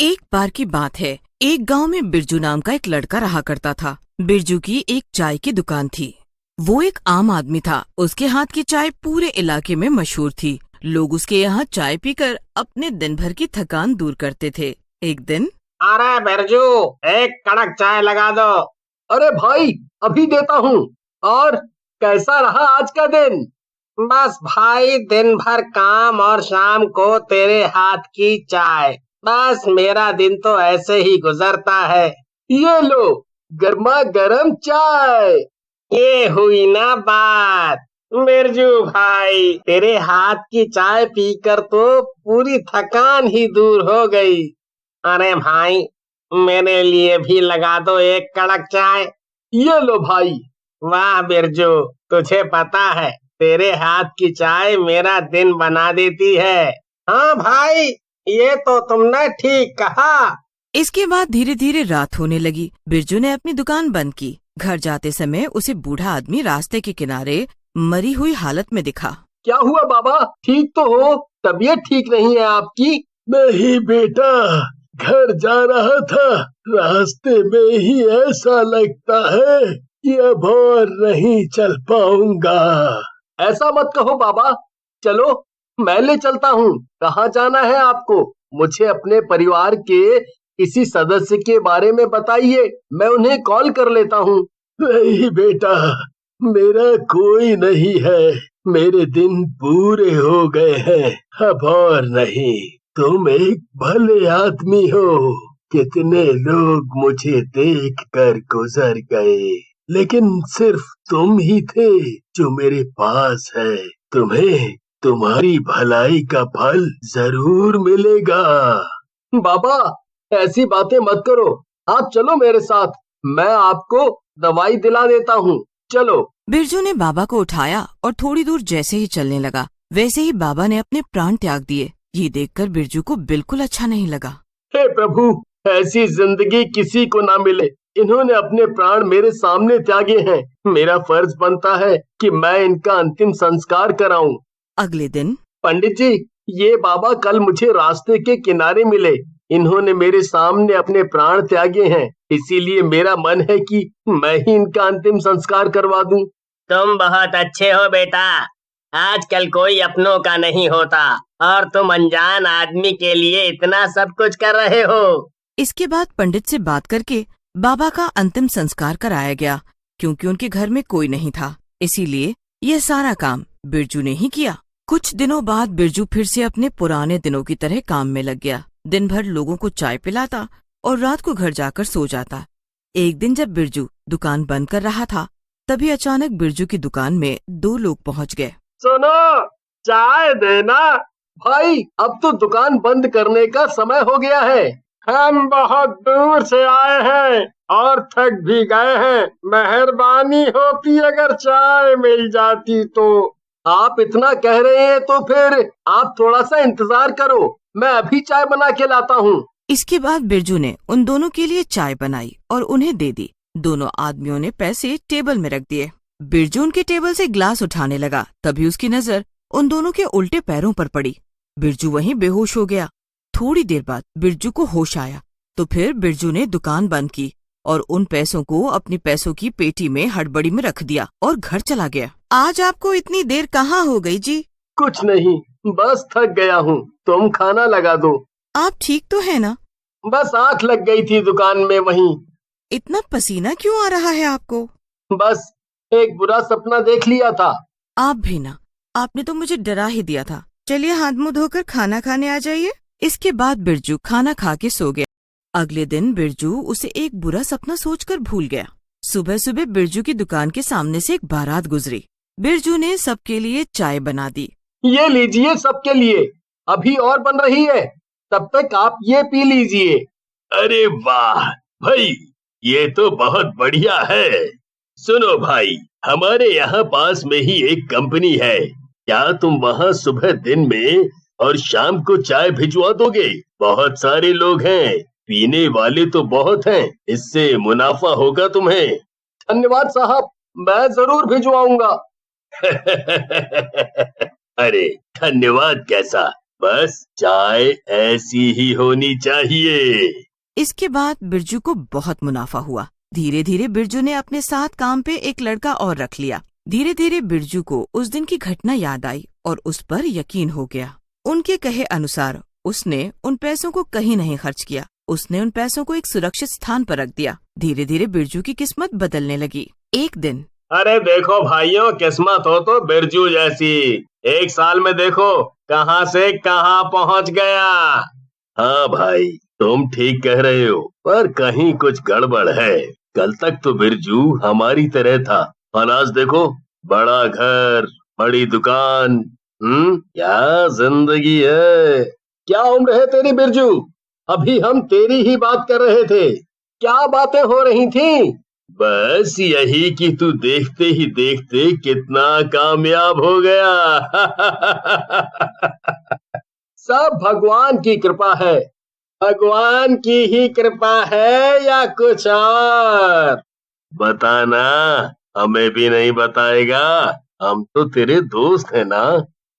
एक बार की बात है, एक गांव में बिरजू नाम का एक लड़का रहा करता था। बिरजू की एक चाय की दुकान थी। वो एक आम आदमी था। उसके हाथ की चाय पूरे इलाके में मशहूर थी। लोग उसके यहाँ चाय पीकर अपने दिन भर की थकान दूर करते थे। एक दिन, अरे बिरजू, एक कड़क चाय लगा दो। अरे भाई, अभी देता हूँ। और कैसा रहा आज का दिन? बस भाई, दिन भर काम और शाम को तेरे हाथ की चाय। बस मेरा दिन तो ऐसे ही गुजरता है। ये लो, गर्मा गर्म चाय। ये हुई ना बात। बिरजू भाई, तेरे हाथ की चाय पीकर तो पूरी थकान ही दूर हो गई। अरे भाई, मेरे लिए भी लगा दो एक कड़क चाय। ये लो भाई। वाह बिरजू, तुझे पता है तेरे हाथ की चाय मेरा दिन बना देती है। हाँ भाई, ये तो तुमने ठीक कहा। इसके बाद धीरे धीरे रात होने लगी। बिरजू ने अपनी दुकान बंद की। घर जाते समय उसे बूढ़ा आदमी रास्ते के किनारे मरी हुई हालत में दिखा। क्या हुआ बाबा, ठीक तो हो? तबीयत ठीक नहीं है आपकी? नहीं बेटा, घर जा रहा था, रास्ते में ही ऐसा लगता है कि अब और नहीं चल पाऊंगा। ऐसा मत कहो बाबा, चलो मैं ले चलता हूँ। कहाँ जाना है आपको? मुझे अपने परिवार के किसी सदस्य के बारे में बताइए, मैं उन्हें कॉल कर लेता हूँ। नहीं बेटा, मेरा कोई नहीं है। मेरे दिन पूरे हो गए हैं, अब और नहीं। तुम एक भले आदमी हो। कितने लोग मुझे देखकर गुजर गए, लेकिन सिर्फ तुम ही थे जो मेरे पास है। तुम्हें तुम्हारी भलाई का फल जरूर मिलेगा। बाबा, ऐसी बातें मत करो। आप चलो मेरे साथ, मैं आपको दवाई दिला देता हूँ। चलो। बिरजू ने बाबा को उठाया और थोड़ी दूर जैसे ही चलने लगा, वैसे ही बाबा ने अपने प्राण त्याग दिए। ये देखकर बिरजू को बिल्कुल अच्छा नहीं लगा। हे प्रभु, ऐसी जिंदगी किसी को ना मिले। इन्होंने अपने प्राण मेरे सामने त्यागे हैं। मेरा फर्ज बनता है कि मैं इनका अंतिम संस्कार कराऊं। अगले दिन, पंडित जी, ये बाबा कल मुझे रास्ते के किनारे मिले। इन्होंने मेरे सामने अपने प्राण त्यागे हैं, इसीलिए मेरा मन है कि मैं ही इनका अंतिम संस्कार करवा दूं। तुम बहुत अच्छे हो बेटा। आजकल कोई अपनों का नहीं होता और तुम अनजान आदमी के लिए इतना सब कुछ कर रहे हो। इसके बाद पंडित से बात करके बाबा का अंतिम संस्कार कराया गया। क्योंकि उनके घर में कोई नहीं था, इसीलिए यह सारा काम बिरजू ने ही किया। कुछ दिनों बाद बिरजू फिर से अपने पुराने दिनों की तरह काम में लग गया। दिन भर लोगों को चाय पिलाता और रात को घर जाकर सो जाता। एक दिन जब बिरजू दुकान बंद कर रहा था, तभी अचानक बिरजू की दुकान में दो लोग पहुंच गए। सुनो, चाय देना। भाई, अब तो दुकान बंद करने का समय हो गया है। हम बहुत दूर से आए हैं और थक भी गए हैं। मेहरबानी होती अगर चाय मिल जाती तो। आप इतना कह रहे हैं तो फिर आप थोड़ा सा इंतजार करो, मैं अभी चाय बना के लाता हूँ। इसके बाद बिरजू ने उन दोनों के लिए चाय बनाई और उन्हें दे दी। दोनों आदमियों ने पैसे टेबल में रख दिए। बिरजू उनके टेबल से ग्लास उठाने लगा, तभी उसकी नजर उन दोनों के उल्टे पैरों पर पड़ी। बिरजू वहीं बेहोश हो गया। थोड़ी देर बाद बिरजू को होश आया, तो फिर बिरजू ने दुकान बंद की और उन पैसों को अपनी पैसों की पेटी में हड़बड़ी में रख दिया और घर चला गया। आज आपको इतनी देर कहाँ हो गई जी? कुछ नहीं, बस थक गया हूँ। तुम खाना लगा दो। आप ठीक तो है ना? बस आंख लग गई थी दुकान में वहीं। इतना पसीना क्यों आ रहा है आपको? बस एक बुरा सपना देख लिया था। आप भी ना, आपने तो मुझे डरा ही दिया था। चलिए हाथ मुंह धोकर खाना खाने आ जाइए। इसके बाद बिरजू खाना खा के सो गया। अगले दिन बिरजू उसे एक बुरा सपना सोचकर भूल गया। सुबह सुबह बिरजू की दुकान के सामने से एक बारात गुजरी। बिरजू ने सबके लिए चाय बना दी। ये लीजिए सबके लिए, अभी और बन रही है, तब तक आप ये पी लीजिए। अरे वाह भाई, ये तो बहुत बढ़िया है। सुनो भाई, हमारे यहाँ पास में ही एक कंपनी है। क्या तुम वहाँ सुबह दिन में और शाम को चाय भिजवा दोगे? बहुत सारे लोग हैं, पीने वाले तो बहुत हैं, इससे मुनाफा होगा तुम्हें। धन्यवाद साहब, मैं जरूर भिजवाऊंगा। अरे धन्यवाद कैसा, बस चाय ऐसी ही होनी चाहिए। इसके बाद बिरजू को बहुत मुनाफा हुआ। धीरे धीरे बिरजू ने अपने साथ काम पे एक लड़का और रख लिया। धीरे धीरे बिरजू को उस दिन की घटना याद आई और उस पर यकीन हो गया। उनके कहे अनुसार उसने उन पैसों को कहीं नहीं खर्च किया। उसने उन पैसों को एक सुरक्षित स्थान पर रख दिया। धीरे धीरे बिरजू की किस्मत बदलने लगी। एक दिन अरे देखो भाइयों, किस्मत हो तो बिरजू जैसी। एक साल में देखो कहां से कहां पहुंच गया। हाँ भाई, तुम ठीक कह रहे हो, पर कहीं कुछ गड़बड़ है। कल तक तो बिरजू हमारी तरह था, और आज देखो, बड़ा घर, बड़ी दुकान। क्या जिंदगी है। क्या उम्र है तेरी बिरजू? अभी हम तेरी ही बात कर रहे थे। क्या बातें हो रही थी? बस यही कि तू देखते ही देखते कितना कामयाब हो गया। सब भगवान की कृपा है। भगवान की ही कृपा है या कुछ और? बताना, हमें भी नहीं बताएगा? हम तो तेरे दोस्त हैं ना।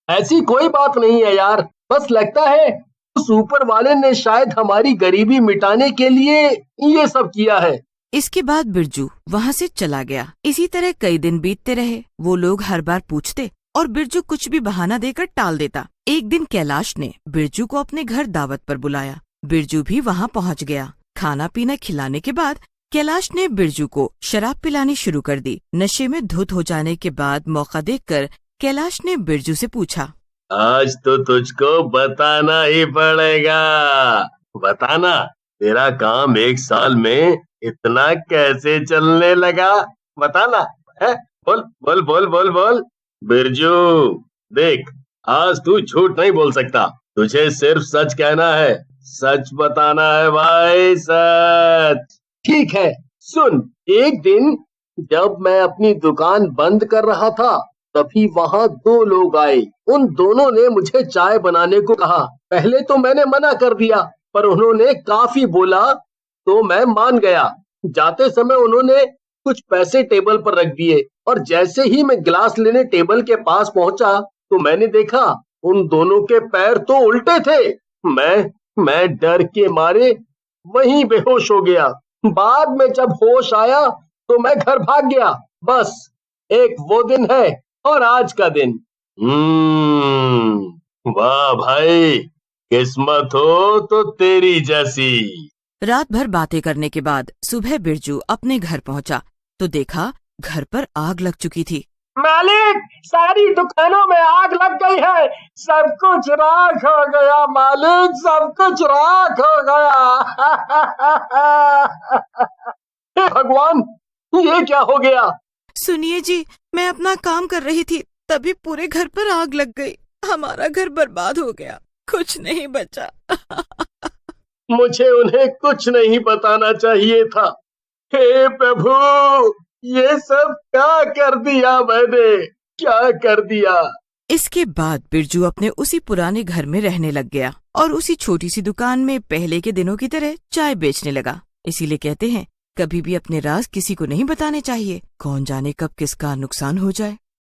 ऐसी कोई बात नहीं है यार, बस लगता है उस ऊपर वाले ने शायद हमारी गरीबी मिटाने के लिए ये सब किया है। इसके बाद बिरजू वहाँ से चला गया। इसी तरह कई दिन बीतते रहे। वो लोग हर बार पूछते और बिरजू कुछ भी बहाना देकर टाल देता। एक दिन कैलाश ने बिरजू को अपने घर दावत पर बुलाया। बिरजू भी वहाँ पहुँच गया। खाना पीना खिलाने के बाद कैलाश ने बिरजू को शराब पिलानी शुरू कर दी। नशे में धुत हो जाने के बाद मौका देखकर कैलाश ने बिरजू से पूछा, आज तो तुझको बताना ही पड़ेगा। बताना, तेरा काम एक साल में इतना कैसे चलने लगा? बताना है? बोल बोल बोल बोल बोल। बिरजू देख, आज तू झूठ नहीं बोल सकता। तुझे सिर्फ सच कहना है। सच बताना है भाई, सच। ठीक है, सुन। एक दिन जब मैं अपनी दुकान बंद कर रहा था, तभी वहाँ दो लोग आए। उन दोनों ने मुझे चाय बनाने को कहा। पहले तो मैंने मना कर दिया, पर उन्होंने काफी बोला तो मैं मान गया। जाते समय उन्होंने कुछ पैसे टेबल पर रख दिए और जैसे ही मैं गिलास लेने टेबल के पास पहुंचा तो मैंने देखा उन दोनों के पैर तो उल्टे थे। मैं डर के मारे वहीं बेहोश हो गया। बाद में जब होश आया तो मैं घर भाग गया। बस एक वो दिन है और आज का दिन। वाह भाई, किस्मत हो तो तेरी जैसी। रात भर बातें करने के बाद सुबह बिरजू अपने घर पहुंचा तो देखा घर पर आग लग चुकी थी। मालिक, सारी दुकानों में आग लग गई है। सब कुछ राख हो गया मालिक, सब कुछ राख हो गया। हे भगवान, ये क्या हो गया? सुनिए जी, मैं अपना काम कर रही थी, तभी पूरे घर पर आग लग गई। हमारा घर बर्बाद हो गया, कुछ नहीं बचा। मुझे उन्हें कुछ नहीं बताना चाहिए था। हे प्रभु, ये सब क्या कर दिया मैंने, क्या कर दिया? इसके बाद बिरजू अपने उसी पुराने घर में रहने लग गया और उसी छोटी सी दुकान में पहले के दिनों की तरह चाय बेचने लगा। इसीलिए कहते हैं, कभी भी अपने राज किसी को नहीं बताने चाहिए। कौन जाने कब किसका नुकसान हो जाए।